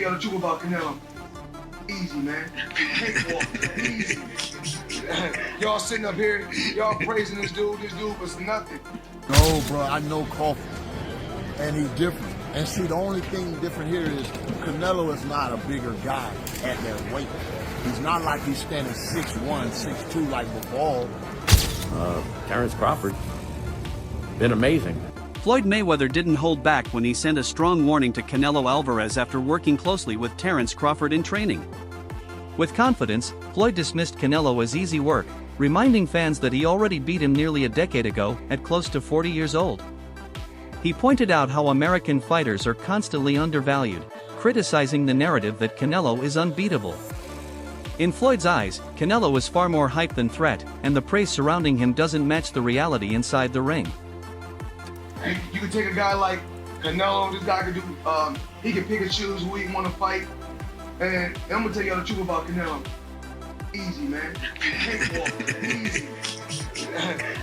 y'all the truth about Canelo. Easy, man. Cakewalk. Easy. Y'all sitting up here, y'all praising this dude. This dude was nothing. No, bro, I know Crawford, and he's different. And see, the only thing different here is Canelo is not a bigger guy at that weight. He's not like he's standing 6'1", 6'2" like before. Terence Crawford, been amazing. Floyd Mayweather didn't hold back when he sent a strong warning to Canelo Alvarez after working closely with Terence Crawford in training. With confidence, Floyd dismissed Canelo as easy work, reminding fans that he already beat him nearly a decade ago, at close to 40 years old. He pointed out how American fighters are constantly undervalued, criticizing the narrative that Canelo is unbeatable. In Floyd's eyes, Canelo is far more hype than threat, and the praise surrounding him doesn't match the reality inside the ring. You can take a guy like Canelo, this guy can do, he can pick and choose who he want to fight. And I'm gonna tell y'all the truth about Canelo. Easy, man. Cakewalk. Easy.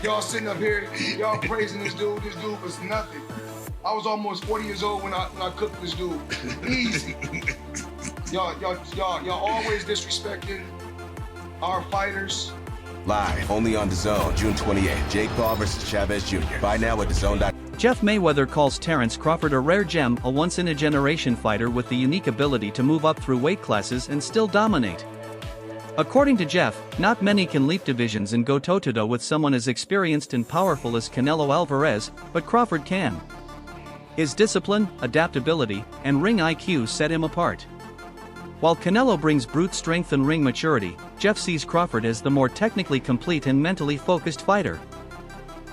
Y'all sitting up here, y'all praising this dude. This dude was nothing. I was almost 40 years old when I cooked this dude. Easy. Y'all always disrespecting our fighters. Live, only on DAZN, June 28th. Jake Paul versus Chavez Jr. Buy now at DAZN. Jeff Mayweather calls Terence Crawford a rare gem, a once-in-a-generation fighter with the unique ability to move up through weight classes and still dominate. According to Jeff, not many can leap divisions and go toe-to-toe with someone as experienced and powerful as Canelo Alvarez, but Crawford can. His discipline, adaptability, and ring IQ set him apart. While Canelo brings brute strength and ring maturity, Jeff sees Crawford as the more technically complete and mentally focused fighter.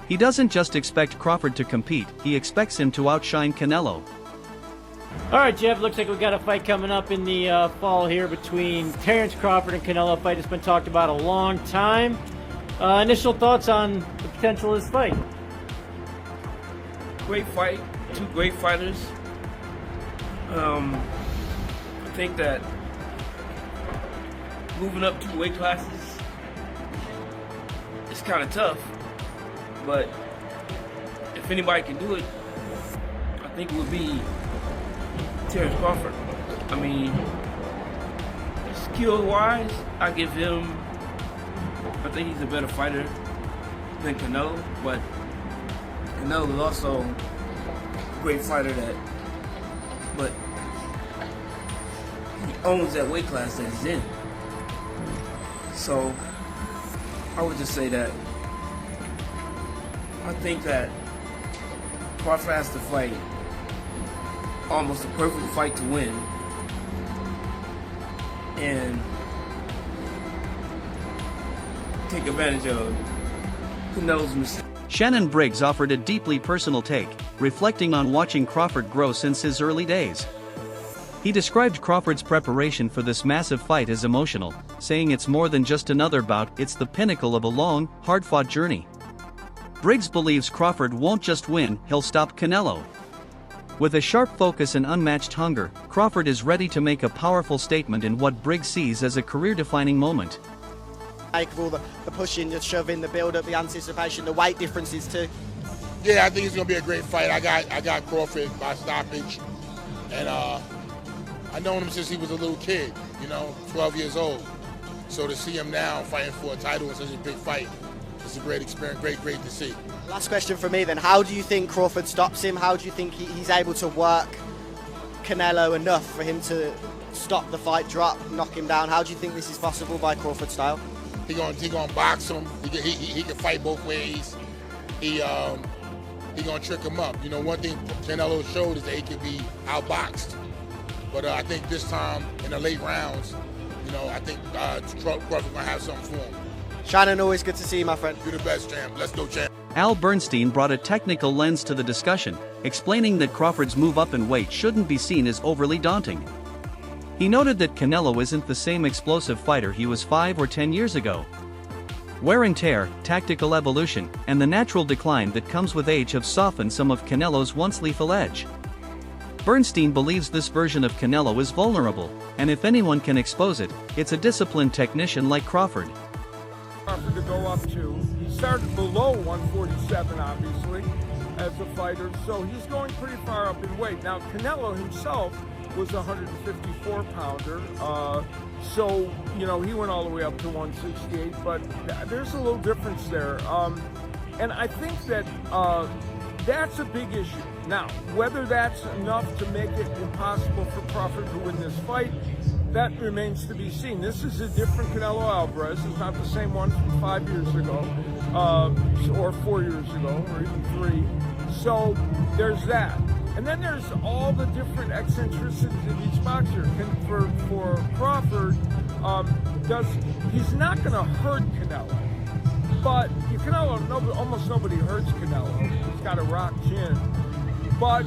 He doesn't just expect Crawford to compete, he expects him to outshine Canelo. Alright, Jeff, looks like we got a fight coming up in the fall here between Terence Crawford and Canelo. A fight that's been talked about a long time. Initial thoughts on the potential of this fight? Great fight, two great fighters. I think that moving up two weight classes is kind of tough, but if anybody can do it, I think it would be Terence Crawford. I mean, skill-wise, I think he's a better fighter than Canelo, but Canelo is also a great fighter but he owns that weight class that he's in. So I would just say that I think that Crawford has to fight almost a perfect fight to win, and take advantage of Canelo's mistakes. Shannon Briggs offered a deeply personal take, reflecting on watching Crawford grow since his early days. He described Crawford's preparation for this massive fight as emotional, saying it's more than just another bout, it's the pinnacle of a long, hard-fought journey. Briggs believes Crawford won't just win, he'll stop Canelo. With a sharp focus and unmatched hunger, Crawford is ready to make a powerful statement in what Briggs sees as a career-defining moment. Of all the pushing, the shoving, the build-up, the anticipation, the weight differences too. Yeah, I think it's gonna be a great fight. I got Crawford by stoppage, and I've known him since he was a little kid, 12 years old. So to see him now fighting for a title in such a big fight, it's a great experience, great to see. Last question for me then, how do you think Crawford stops him? How do you think he's able to work Canelo enough for him to stop the fight, knock him down? How do you think this is possible by Crawford style? He gonna box him. He can fight both ways. He gonna trick him up. One thing Canelo showed is that he can be outboxed. But I think this time in the late rounds, I think Crawford gonna have something for him. Shannon, always good to see you, my friend. You're the best, champ. Let's go, champ. Al Bernstein brought a technical lens to the discussion, explaining that Crawford's move up in weight shouldn't be seen as overly daunting. He noted that Canelo isn't the same explosive fighter he was 5 or 10 years ago. Wear and tear, tactical evolution, and the natural decline that comes with age have softened some of Canelo's once lethal edge. Bernstein believes this version of Canelo is vulnerable, and if anyone can expose it, it's a disciplined technician like Crawford. Crawford to go up to. He started below 147, obviously, as a fighter, so he's going pretty far up in weight. Now, Canelo himself was a 154-pounder. So, you know, he went all the way up to 168, but there's a little difference there. And I think that that's a big issue. Now, whether that's enough to make it impossible for Crawford to win this fight, that remains to be seen. This is a different Canelo Alvarez. It's not the same one from 5 years ago, or 4 years ago, or even 3. So there's that. And then there's all the different eccentricities of each boxer. For Crawford, he's not going to hurt Canelo. But almost nobody hurts Canelo. He's got a rock chin. But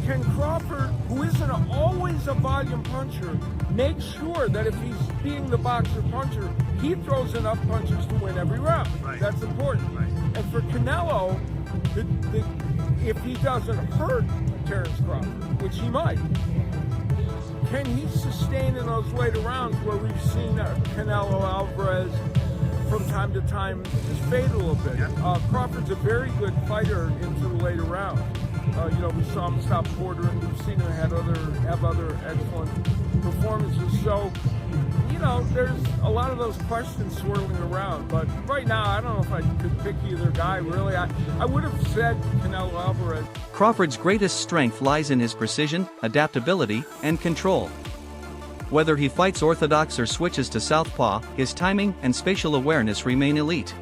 can Crawford, who isn't always a volume puncher, make sure that if he's being the boxer puncher, he throws enough punches to win every round? Right. That's important. Right. And for Canelo, if he doesn't hurt Terence Crawford, which he might, can he sustain in those later rounds where we've seen Canelo Alvarez from time to time just fade a little bit? Crawford's a very good fighter into the later rounds. You know, we saw him stop Porter, and we've seen him have other excellent performances. So, you know, there's a lot of those questions swirling around. But right now, I don't know if I could pick either guy, really. I would have said Canelo Alvarez. Crawford's greatest strength lies in his precision, adaptability, and control. Whether he fights orthodox or switches to southpaw, his timing and spatial awareness remain elite.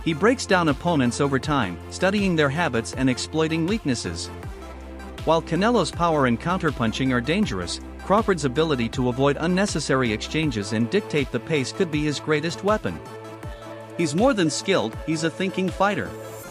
He breaks down opponents over time, studying their habits and exploiting weaknesses. While Canelo's power and counterpunching are dangerous, Crawford's ability to avoid unnecessary exchanges and dictate the pace could be his greatest weapon. He's more than skilled, he's a thinking fighter.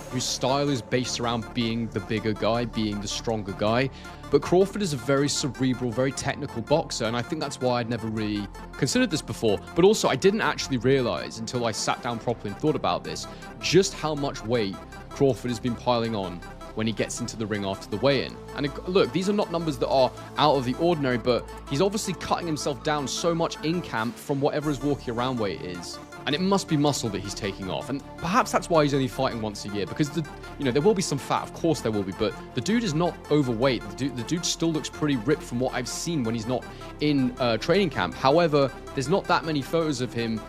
Whose style is based around being the bigger guy, being the stronger guy. But Crawford is a very cerebral, very technical boxer, and I think that's why I'd never really considered this before. But also, I didn't actually realize until I sat down properly and thought about this, just how much weight Crawford has been piling on when he gets into the ring after the weigh-in. And look, these are not numbers that are out of the ordinary, but he's obviously cutting himself down so much in camp from whatever his walking around weight is. And it must be muscle that he's taking off. And perhaps that's why he's only fighting once a year, because there will be some fat, of course there will be, but the dude is not overweight. The dude still looks pretty ripped from what I've seen when he's not in training camp. However, there's not that many photos of him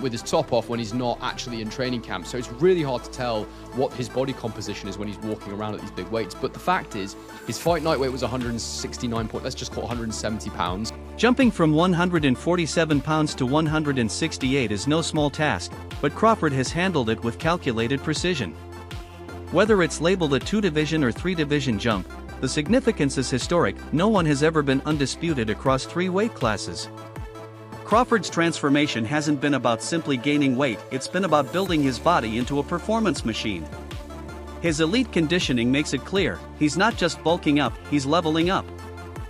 with his top off when he's not actually in training camp. So it's really hard to tell what his body composition is when he's walking around at these big weights. But the fact is, his fight night weight was 169 let's just call it 170 pounds. Jumping from 147 pounds to 168 is no small task, but Crawford has handled it with calculated precision. Whether it's labeled a 2-division or 3-division jump, the significance is historic. No one has ever been undisputed across 3 weight classes. Crawford's transformation hasn't been about simply gaining weight, it's been about building his body into a performance machine. His elite conditioning makes it clear, he's not just bulking up, he's leveling up.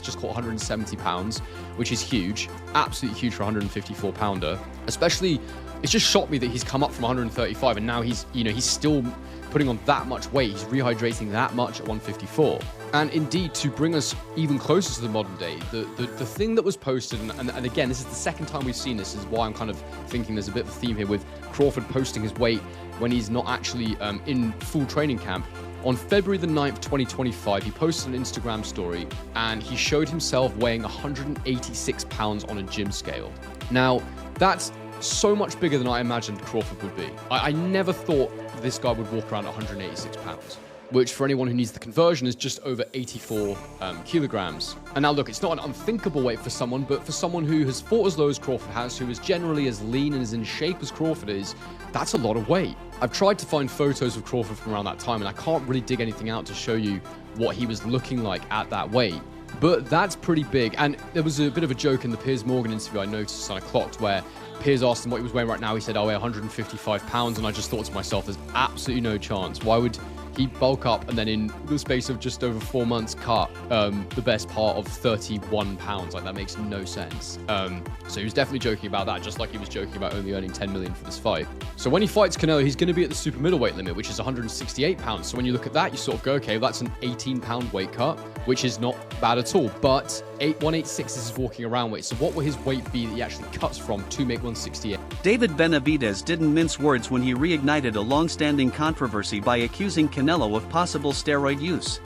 Just caught 170 pounds, which is huge, absolutely huge for a 154 pounder. Especially, it's just shocked me that he's come up from 135 and now he's still putting on that much weight. He's rehydrating that much at 154. And indeed, to bring us even closer to the modern day, the thing that was posted, and again, this is the second time we've seen this, is why I'm kind of thinking there's a bit of a theme here with Crawford posting his weight when he's not actually in full training camp. On February the 9th, 2025, he posted an Instagram story and he showed himself weighing 186 pounds on a gym scale. Now, that's so much bigger than I imagined Crawford would be. I never thought this guy would walk around 186 pounds, which for anyone who needs the conversion is just over 84 kilograms. And now look, it's not an unthinkable weight for someone, but for someone who has fought as low as Crawford has, who is generally as lean and as in shape as Crawford is, that's a lot of weight. I've tried to find photos of Crawford from around that time, and I can't really dig anything out to show you what he was looking like at that weight. But that's pretty big. And there was a bit of a joke in the Piers Morgan interview I noticed and I clocked, where Piers asked him what he was weighing right now. He said, I weigh 155 pounds. And I just thought to myself, there's absolutely no chance. Why would he bulk up and then in the space of just over 4 months cut the best part of 31 pounds? Like, that makes no sense. So he was definitely joking about that, just like he was joking about only earning 10 million for this fight. So when he fights Canelo, he's going to be at the super middleweight limit, which is 168 pounds. So when you look at that, you sort of go, okay, well, that's an 18-pound weight cut, which is not bad at all. But 186 is his walking around weight. So what will his weight be that he actually cuts from to make 168? David Benavidez didn't mince words when he reignited a long-standing controversy by accusing Canelo of possible steroid use.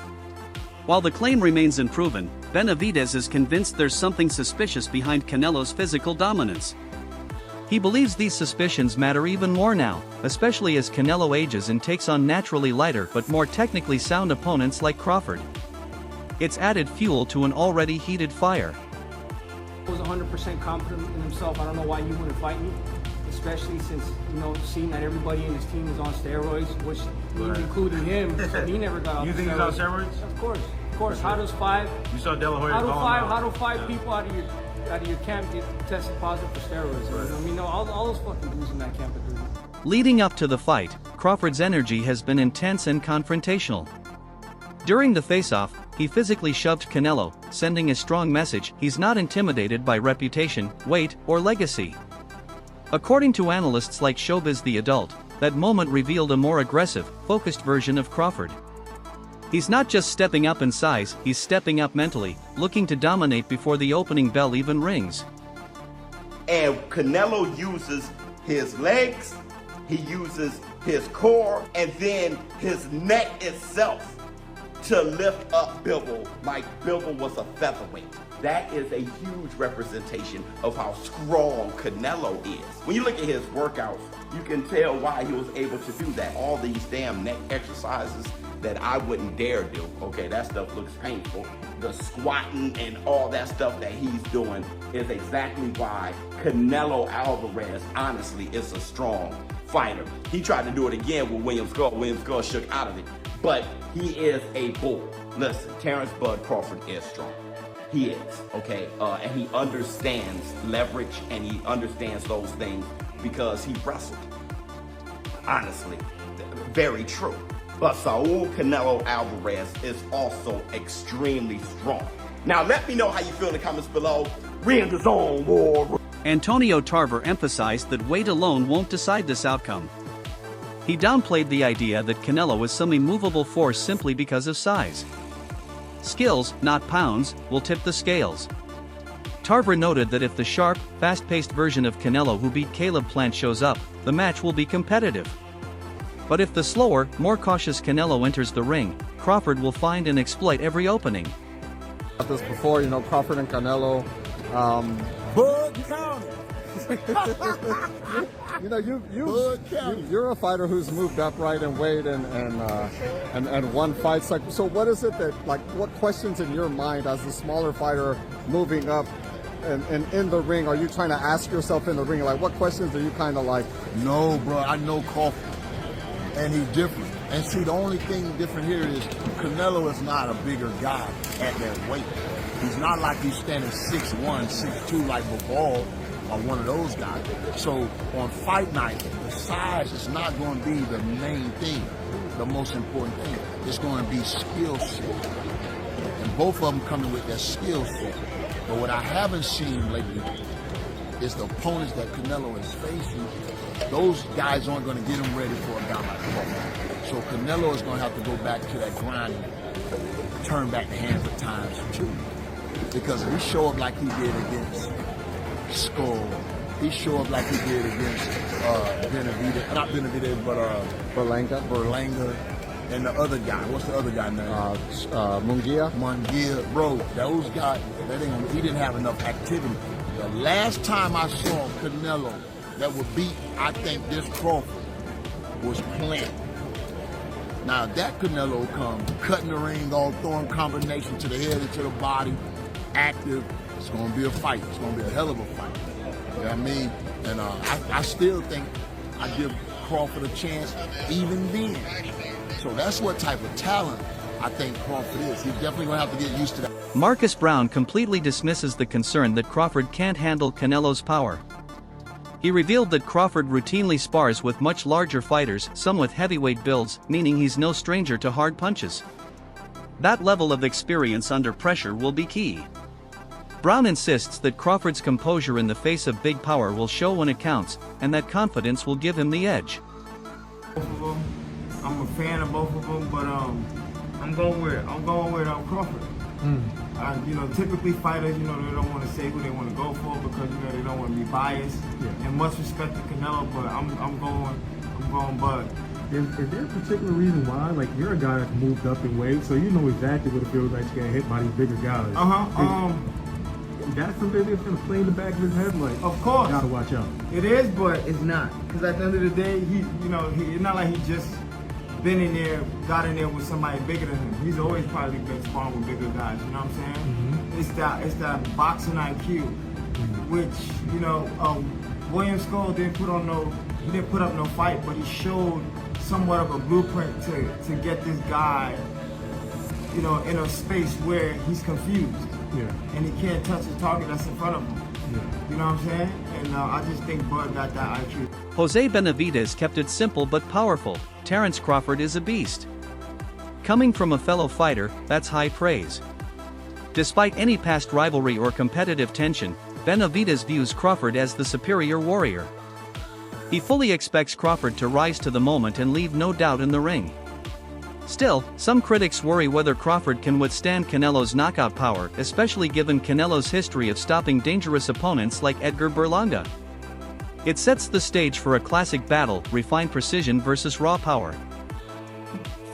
While the claim remains unproven, Benavidez is convinced there's something suspicious behind Canelo's physical dominance. He believes these suspicions matter even more now, especially as Canelo ages and takes on naturally lighter but more technically sound opponents like Crawford. It's added fuel to an already heated fire. He was 100% confident in himself. I don't know why you wouldn't fight me, especially since, seeing that everybody in his team is on steroids, which including him, so he never got off. You think he's on steroids? Of course. How does five? You saw De La Hoya How do five people out of your camp get tested positive for steroids? Right. All those fucking dudes in that camp are doing it. Leading up to the fight, Crawford's energy has been intense and confrontational. During the face-off, he physically shoved Canelo, sending a strong message he's not intimidated by reputation, weight, or legacy. According to analysts like Showbiz the Adult, that moment revealed a more aggressive, focused version of Crawford. He's not just stepping up in size, he's stepping up mentally, looking to dominate before the opening bell even rings. And Canelo uses his legs, he uses his core, and then his neck itself to lift up Bivol like Bivol was a featherweight. That is a huge representation of how strong Canelo is. When you look at his workouts, you can tell why he was able to do that. All these damn neck exercises that I wouldn't dare do. Okay, that stuff looks painful. The squatting and all that stuff that he's doing is exactly why Canelo Alvarez, honestly, is a strong fighter. He tried to do it again with William Skull. William Skull shook out of it. But he is a bull. Listen, Terence Bud Crawford is strong. He is, okay? And he understands leverage and he understands those things because he wrestled. Honestly, very true. But Saul Canelo Alvarez is also extremely strong. Now let me know how you feel in the comments below. We're in the zone, war. Antonio Tarver emphasized that weight alone won't decide this outcome. He downplayed the idea that Canelo was some immovable force simply because of size. Skills, not pounds, will tip the scales. Tarver noted that if the sharp, fast-paced version of Canelo who beat Caleb Plant shows up, the match will be competitive. But if the slower, more cautious Canelo enters the ring, Crawford will find and exploit every opening. This before, Crawford and Canelo. Bud County. You're a fighter who's moved up right in weight and won fights. So what is it that, what questions in your mind as the smaller fighter moving up and in the ring are you trying to ask yourself in the ring? What questions are you kind of like? No, bro, I know Crawford, and he's different. And see, the only thing different here is Canelo is not a bigger guy at that weight. He's not like he's standing 6'1", 6'2", like Bivol or one of those guys. So on fight night, the size is not going to be the main thing, the most important thing. It's going to be skill set. And both of them coming with that skill set. But what I haven't seen lately is the opponents that Canelo is facing. Those guys aren't going to get him ready for a guy like Crawford. So Canelo is going to have to go back to that grind and turn back the hands at times too. Because if he show up like he did against Skull, he show up like he did against Benavidez, not Benavidez, but Berlanga, and the other guy. What's the other guy name? Munguia. Bro, those guys, he didn't have enough activity. The last time I saw Canelo that would beat, I think, this Crawford was Plant. Now that Canelo come cutting the ring, all throwing combination to the head and to the body, active, it's going to be a fight. It's going to be a hell of a fight. You know what I mean? And I still think I give Crawford a chance even then. So that's what type of talent I think Crawford is. He's definitely going to have to get used to that. Marcus Brown completely dismisses the concern that Crawford can't handle Canelo's power. He revealed that Crawford routinely spars with much larger fighters, some with heavyweight builds, meaning he's no stranger to hard punches. That level of experience under pressure will be key. Brown insists that Crawford's composure in the face of big power will show when it counts, and that confidence will give him the edge. Both of them, I'm a fan of both of them, but I'm going with Crawford. Typically fighters, they don't want to say who they want to go for because they don't want to be biased. Yeah. And much respect to Canelo, but I'm going Bud. Is there a particular reason why? Like, you're a guy that's moved up in weight, so you know exactly what it feels like to get hit by these bigger guys. That's something that's gonna play in the back of his head. Like, of course, gotta watch out. It is, but it's not. Because at the end of the day, it's not like he just been in there, got in there with somebody bigger than him. He's always probably been sparring with bigger guys. You know what I'm saying? It's that boxing IQ, which William Skull didn't put up no fight, but he showed somewhat of a blueprint to get this guy, in a space where he's confused. Yeah. And he can't touch the target that's in front of him. Yeah. You know what I'm saying? And I just think Bud got that IQ. Jose Benavidez kept it simple but powerful. Terence Crawford is a beast. Coming from a fellow fighter, that's high praise. Despite any past rivalry or competitive tension, Benavidez views Crawford as the superior warrior. He fully expects Crawford to rise to the moment and leave no doubt in the ring. Still, some critics worry whether Crawford can withstand Canelo's knockout power, especially given Canelo's history of stopping dangerous opponents like Edgar Berlanga. It sets the stage for a classic battle, refined precision versus raw power.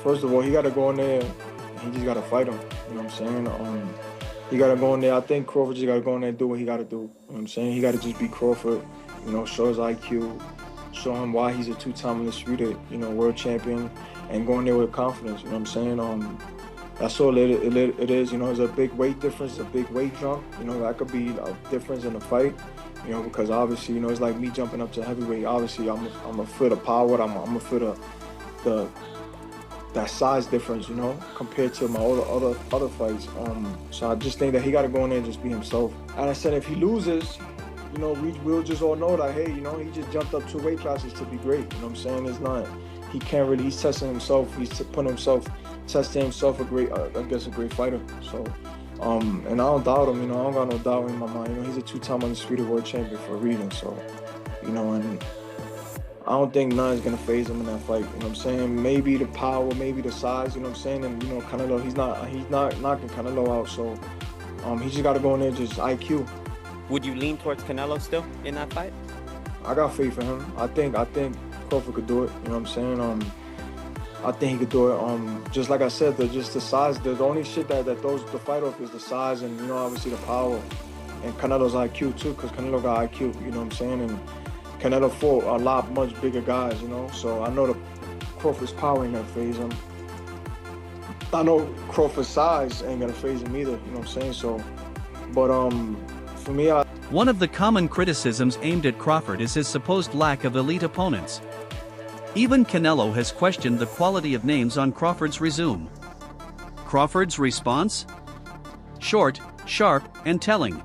First of all, he got to go in there, he just got to fight him, you know what I'm saying? He got to go in there, I think Crawford just got to go in there and do what he got to do, you know what I'm saying? He got to just be Crawford, show his IQ, show him why he's a two-time undisputed, world champion, and go in there with confidence, you know what I'm saying? That's all it is, there's a big weight difference, a big weight jump, that could be a difference in the fight, because obviously, it's like me jumping up to heavyweight. Obviously, I'm a foot of power, I'm a foot of that size difference, compared to my other fights. So I just think that he got to go in there and just be himself. And I said, if he loses, we'll just all know that, hey, he just jumped up 2 weight classes to be great. You know what I'm saying? It's not, he can't really, he's testing himself. He's testing himself a great fighter. So, and I don't doubt him, I don't got no doubt in my mind. He's a 2-time undisputed world champion for a reason. So, and I don't think nothing's gonna phase him in that fight. You know what I'm saying? Maybe the power, maybe the size. You know what I'm saying? And Canelo, he's not knocking Canelo out. So, he just got to go in there just IQ. Would you lean towards Canelo still in that fight? I got faith in him. I think Crawford could do it. You know what I'm saying? I think he could do it. Just like I said, just the size. The only shit that throws the fight off is the size and obviously the power, and Canelo's IQ too, because Canelo got IQ. You know what I'm saying? And Canelo fought a lot much bigger guys. So I know the Crawford's power ain't gonna phase him. I know Crawford's size ain't gonna phase him either. You know what I'm saying? So, but for me, one of the common criticisms aimed at Crawford is his supposed lack of elite opponents. Even Canelo has questioned the quality of names on Crawford's resume. Crawford's response? Short, sharp, and telling.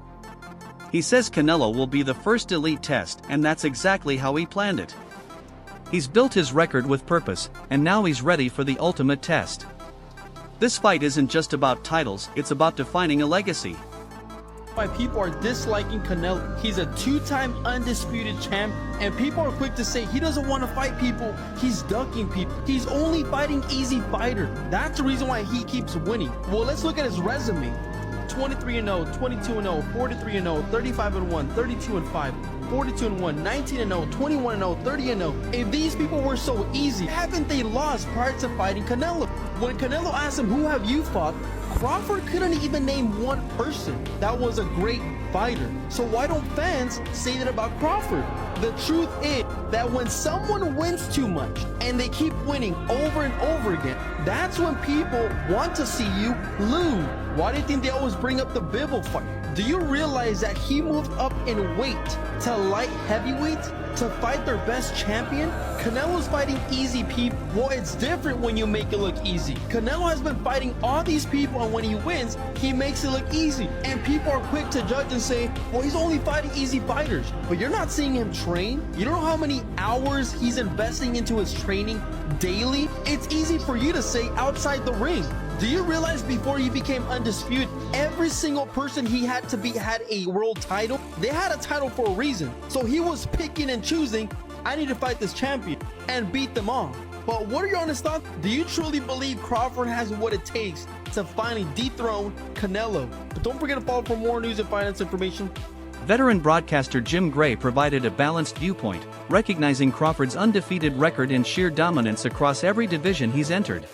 He says Canelo will be the first elite test, and that's exactly how he planned it. He's built his record with purpose, and now he's ready for the ultimate test. This fight isn't just about titles, it's about defining a legacy. Why people are disliking Canelo. He's a 2-time undisputed champ, and people are quick to say he doesn't want to fight people, he's ducking people. He's only fighting easy fighters. That's the reason why he keeps winning. Well, let's look at his resume. 23-0, 22-0, 43-0, 35-1, 32-5, 42-1, 19-0, 21-0, 30-0. If these people were so easy, haven't they lost prior to fighting Canelo? When Canelo asked him, who have you fought? Crawford couldn't even name one person that was a great fighter. So why don't fans say that about Crawford? The truth is that when someone wins too much and they keep winning over and over again, that's when people want to see you lose. Why do you think they always bring up the Bivol fight? Do you realize that he moved up in weight to light heavyweight to fight their best champion? Canelo's fighting easy people. Well, it's different when you make it look easy. Canelo has been fighting all these people, and when he wins, he makes it look easy. And people are quick to judge and say, well, he's only fighting easy fighters. But you're not seeing him train. You don't know how many hours he's investing into his training daily. It's easy for you to say outside the ring. Do you realize before he became undisputed, every single person he had to beat had a world title? They had a title for a reason. So he was picking and choosing, I need to fight this champion and beat them all. But what are your honest thoughts? Do you truly believe Crawford has what it takes to finally dethrone Canelo? But don't forget to follow for more news and finance information. Veteran broadcaster Jim Gray provided a balanced viewpoint, recognizing Crawford's undefeated record and sheer dominance across every division he's entered.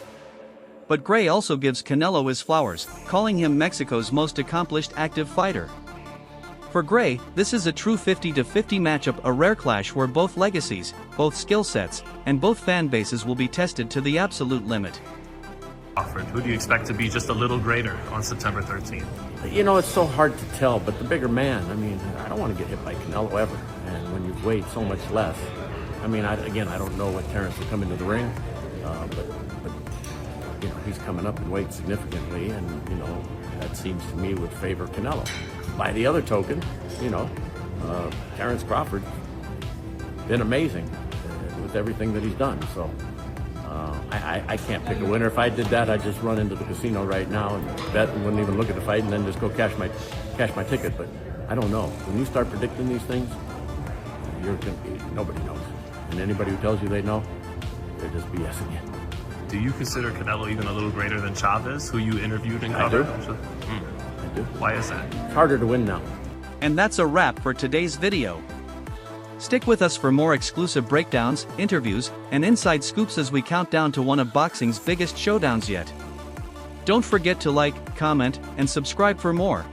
But Gray also gives Canelo his flowers, calling him Mexico's most accomplished active fighter. For Gray, this is a true 50-50 matchup, a rare clash where both legacies, both skill sets, and both fan bases will be tested to the absolute limit. Crawford, who do you expect to be just a little greater on September 13th? You know, it's so hard to tell, but the bigger man, I mean, I don't want to get hit by Canelo ever. And when you've weighed so much less, I mean, I don't know what Terence will come into the ring, but you know, he's coming up in weight significantly, and, you know, that seems to me would favor Canelo. By the other token, you know, Terence Crawford been amazing with everything that he's done. So I can't pick a winner. If I did that, I'd just run into the casino right now and bet and wouldn't even look at the fight and then just go cash my ticket. But I don't know. When you start predicting these things, nobody knows. And anybody who tells you they know, they're just BSing you. Do you consider Canelo even a little greater than Chavez, who you interviewed and covered? I do. Why is that? It's harder to win now. And that's a wrap for today's video. Stick with us for more exclusive breakdowns, interviews, and inside scoops as we count down to one of boxing's biggest showdowns yet. Don't forget to like, comment, and subscribe for more.